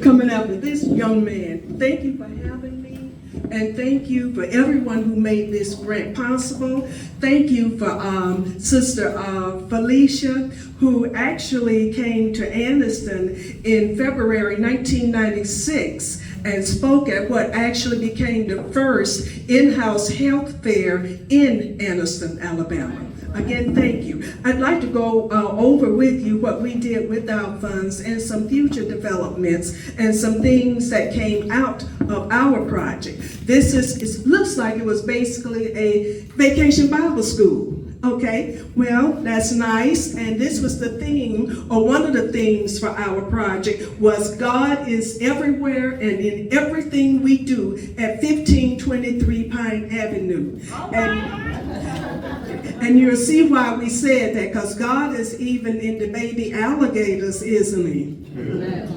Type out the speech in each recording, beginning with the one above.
coming after this young man. Thank you for having me, and thank you for everyone who made this grant possible. Thank you for Sister Felicia, who actually came to Anniston in February 1996 and spoke at what actually became the first in-house health fair in Anniston, Alabama. Again, thank you. I'd like to go over with you what we did with our funds and some future developments and some things that came out of our project. It looks like it was basically a vacation Bible school. Okay, well, that's nice. And this was the theme, or one of the themes for our project was God is everywhere and in everything we do at 1523 Pine Avenue. And you'll see why we said that, because God is even in the baby alligators, isn't he? Yeah.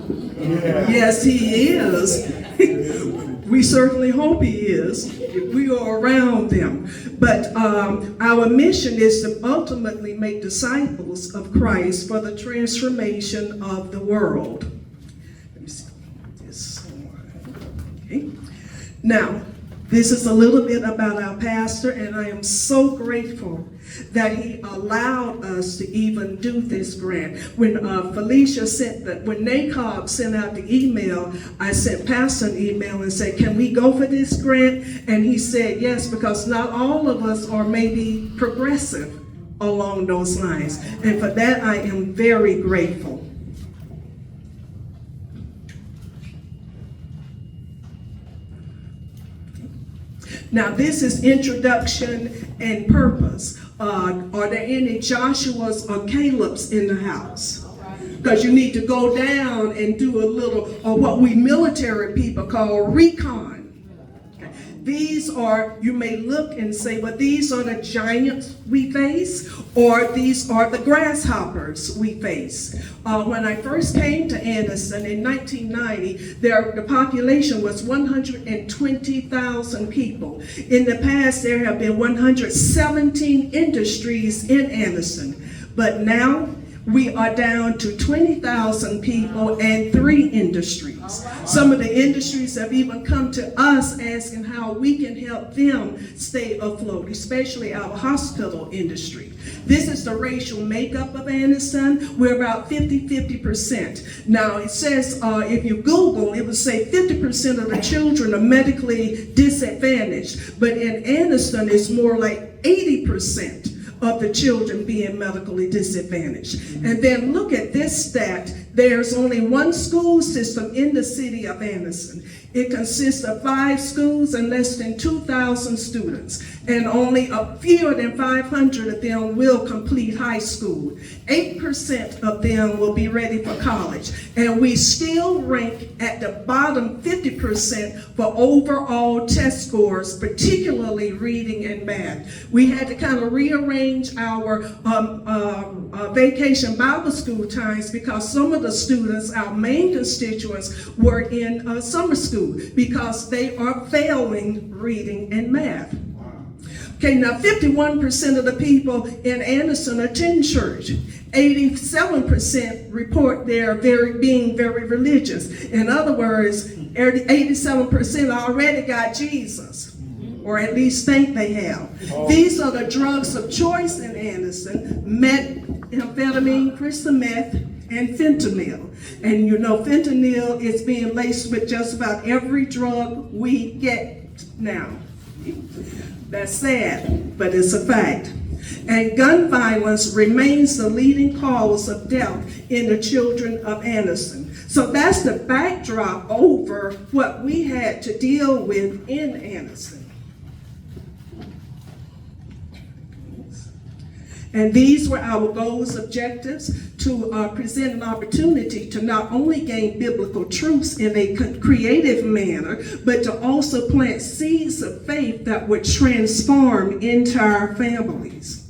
Yes, he is. We certainly hope he is. We are around them. But our mission is to ultimately make disciples of Christ for the transformation of the world. Let me see this. Okay. Now, this is a little bit about our pastor, and I am so grateful that he allowed us to even do this grant. When Felicia when NACOG sent out the email, I sent Pastor an email and said, can we go for this grant? And he said yes, because not all of us are maybe progressive along those lines. And for that, I am very grateful. Now, this is introduction and purpose. Are there any Joshuas or Calebs in the house? Because you need to go down and do a little, or what we military people call recon. These are, you may look and say, well, these are the giants we face, or these are the grasshoppers we face. When I first came to Anniston in 1990, the population was 120,000 people. In the past, there have been 117 industries in Anniston, but now we are down to 20,000 people and 3 industries. Some of the industries have even come to us asking how we can help them stay afloat, especially our hospital industry. This is the racial makeup of Anniston. We're about 50%. Now it says, if you Google, it would say 50% of the children are medically disadvantaged, but in Anniston it's more like 80% of the children being medically disadvantaged. And then look at this stat. There's only one school system in the city of Anniston. It consists of 5 schools and less than 2,000 students. And only a fewer than 500 of them will complete high school. 8% of them will be ready for college. And we still rank at the bottom 50% for overall test scores, particularly reading and math. We had to kind of rearrange our vacation Bible school times because some of the students, our main constituents, were in summer school because they are failing reading and math. Okay, now 51% of the people in Anniston attend church. 87% report they're being very religious. In other words, 87% already got Jesus, or at least think they have. These are the drugs of choice in Anniston: methamphetamine, crystal meth, and fentanyl. And you know, fentanyl is being laced with just about every drug we get now. That's sad, but it's a fact. And gun violence remains the leading cause of death in the children of Anniston. So that's the backdrop over what we had to deal with in Anniston. And these were our goals, objectives, to present an opportunity to not only gain biblical truths in a creative manner, but to also plant seeds of faith that would transform entire families.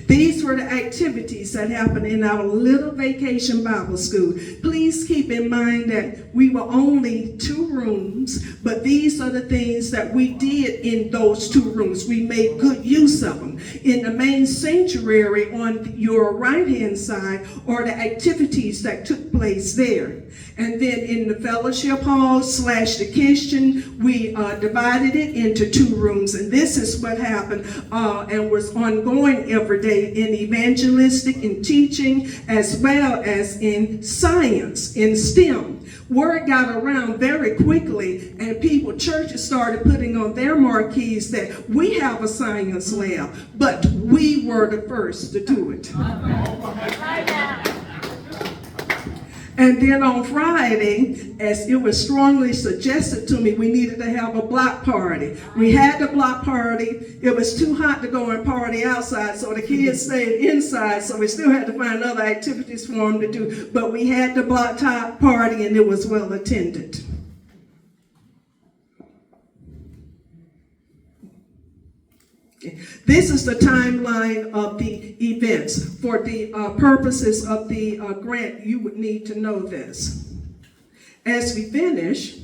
These were the activities that happened in our little vacation Bible school. Please keep in mind that we were only 2 rooms, but these are the things that we did in those 2 rooms. We made good use of them. In the main sanctuary on your right-hand side are the activities that took place there. And then in the fellowship hall / the kitchen, we divided it into 2 rooms. And this is what happened and was ongoing every day in evangelistic and teaching, as well as in science, in STEM. Word got around very quickly, and churches started putting on their marquees that we have a science lab, but we were the first to do it. And then on Friday, as it was strongly suggested to me, we needed to have a block party. We had the block party. It was too hot to go and party outside, so the kids stayed inside, so we still had to find other activities for them to do. But we had the block top party, and it was well attended. This is the timeline of the events. For the purposes of the grant, you would need to know this. As we finish,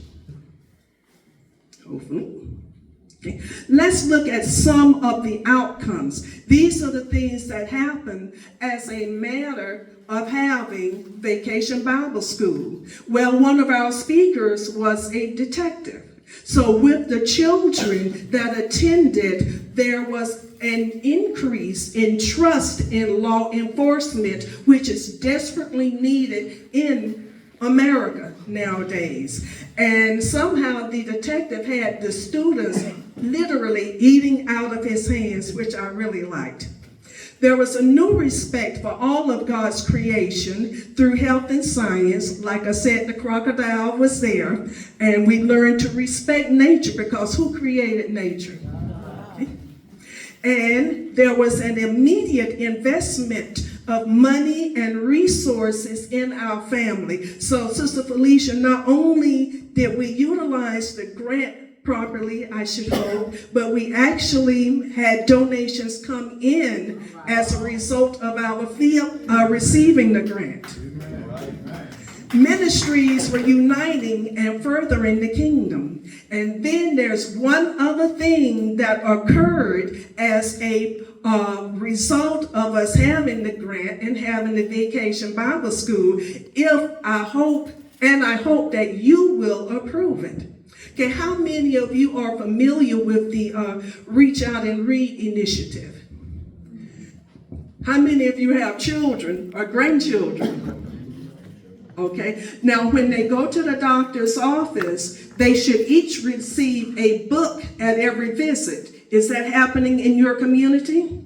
let's look at some of the outcomes. These are the things that happen as a matter of having Vacation Bible School. Well, one of our speakers was a detective. So with the children that attended, there was an increase in trust in law enforcement, which is desperately needed in America nowadays. And somehow the detective had the students literally eating out of his hands, which I really liked. There was a new respect for all of God's creation through health and science. Like I said, the crocodile was there, and we learned to respect nature, because who created nature? And there was an immediate investment of money and resources in our family. So, Sister Felicia, not only did we utilize the grant properly, I should hope, but we actually had donations come in as a result of our receiving the grant. Ministries were uniting and furthering the kingdom. And then there's one other thing that occurred as a result of us having the grant and having the Vacation Bible School. I hope that you will approve it. Okay, how many of you are familiar with the Reach Out and Read initiative? How many of you have children or grandchildren? Okay, now when they go to the doctor's office, they should each receive a book at every visit. Is that happening in your community?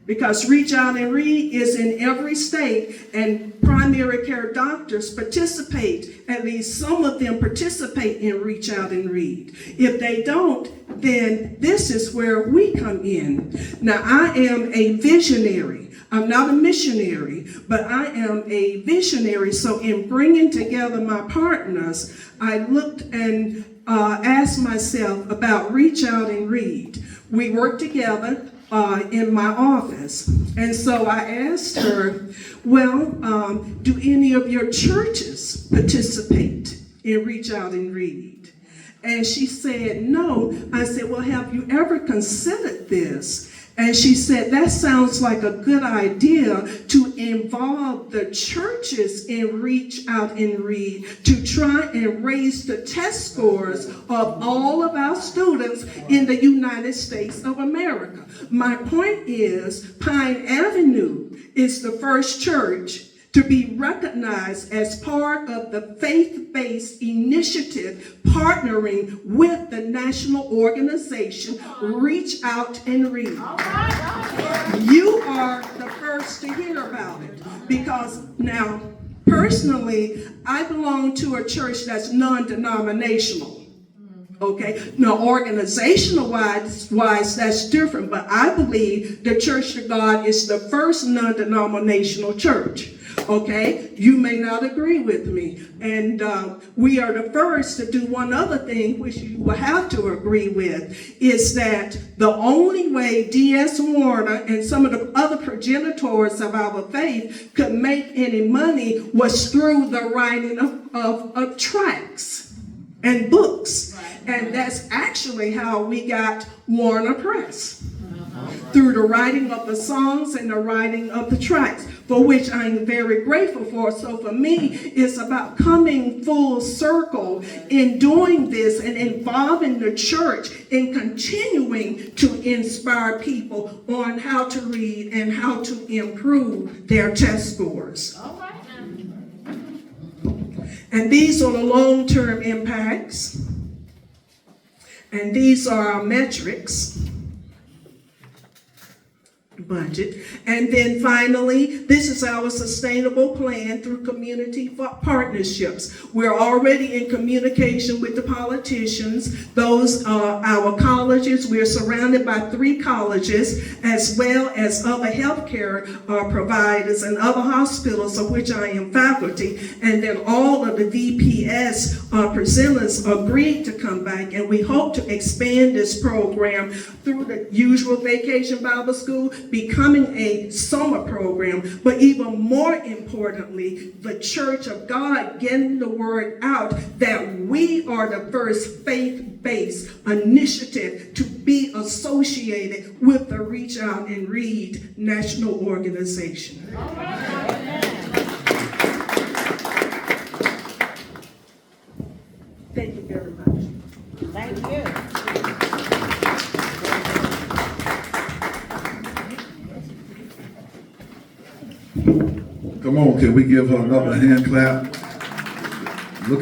Because Reach Out and Read is in every state, and primary care doctors participate, at least some of them participate in Reach Out and Read. If they don't, then this is where we come in. Now, I am a visionary. I'm not a missionary, but I am a visionary. So in bringing together my partners, I looked and asked myself about Reach Out and Read. We work together in my office. And so I asked her, well, do any of your churches participate in Reach Out and Read? And she said, no. I said, well, have you ever considered this? And she said, that sounds like a good idea to involve the churches in Reach Out and Read to try and raise the test scores of all of our students in the United States of America. My point is, Pine Avenue is the first church to be recognized as part of the faith-based initiative partnering with the national organization Reach Out and Read. You are the first to hear about it, because now, personally, I belong to a church that's non-denominational. Okay, now organizational-wise, that's different, but I believe the Church of God is the first non-denominational church. Okay, you may not agree with me. And we are the first to do one other thing, which you will have to agree with, is that the only way D.S. Warner and some of the other progenitors of our faith could make any money was through the writing of tracts and books. And that's actually how we got Warner Press. Through the writing of the songs and the writing of the tracts, for which I'm very grateful for. So for me, it's about coming full circle in doing this and involving the church in continuing to inspire people on how to read and how to improve their test scores. And these are the long-term impacts. And these are our metrics. Budget. And then finally, this is our sustainable plan through community partnerships. We're already in communication with the politicians. Those are our colleges. We're surrounded by 3 colleges, as well as other healthcare providers and other hospitals, of which I am faculty. And then all of the VPS presenters agreed to come back, and we hope to expand this program through the usual Vacation Bible School, becoming a summer program, but even more importantly, the Church of God getting the word out that we are the first faith-based initiative to be associated with the Reach Out and Read national organization. Thank you very much. Thank you. Come on, can we give her another hand clap?